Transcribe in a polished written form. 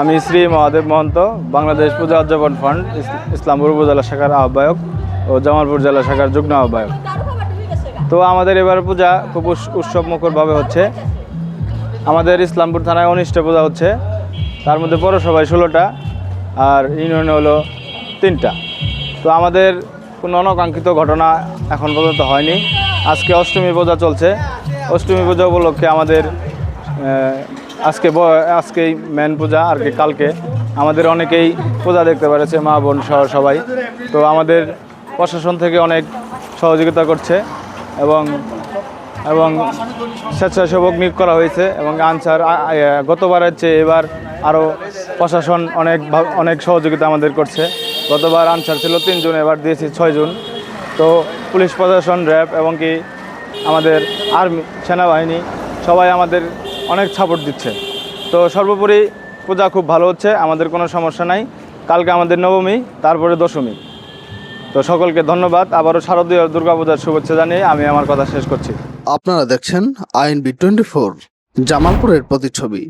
আমি শ্রী মহাদেব মহন্ত, বাংলাদেশ পূজা উদযাপন ফান্ড ইসলামপুর উপজেলা শাখার আহ্বায়ক ও জামালপুর জেলা শাখার যুগ্ম আহ্বায়ক। তো আমাদের এবার পূজা খুব উৎসব মুখরভাবে হচ্ছে। আমাদের ইসলামপুর থানায় 19টা পূজা হচ্ছে, তার মধ্যে পৌরসভায় 16টা আর ইউনিয়নে হলো 3টা। তো আমাদের কোনো অনাকাঙ্ক্ষিত ঘটনা এখন পর্যন্ত হয়নি। আজকে অষ্টমী পূজা চলছে। অষ্টমী পূজা উপলক্ষে আমাদের আজকেই মেন পূজা, আর কি কালকে আমাদের অনেকেই পূজা দেখতে পেরেছে, মা বোন সহ সবাই। তো আমাদের প্রশাসন থেকে অনেক সহযোগিতা করছে এবং এবং স্বেচ্ছাসেবক নিয়োগ করা হয়েছে এবং আনসার গতবারের চেয়ে এবার আরও প্রশাসন অনেক সহযোগিতা আমাদের করছে। গতবার আনসার ছিল 3 জন, এবার দিয়েছি 6 জন। তো পুলিশ প্রশাসন, র্যাব এবং কি আমাদের আর্মি, সেনাবাহিনী সবাই আমাদের অনেক সাপোর্ট দিচ্ছে। তো সর্বোপরি পূজা খুব ভালো হচ্ছে, আমাদের কোনো সমস্যা নাই। কালকে আমাদের নবমী, তারপরে দশমী। তো সকলকে ধন্যবাদ। আবারও শারদীয় দুর্গাপূজার শুভেচ্ছা জানিয়ে আমি আমার কথা শেষ করছি। আপনারা দেখছেন INB24, জামালপুরের প্রতিচ্ছবি।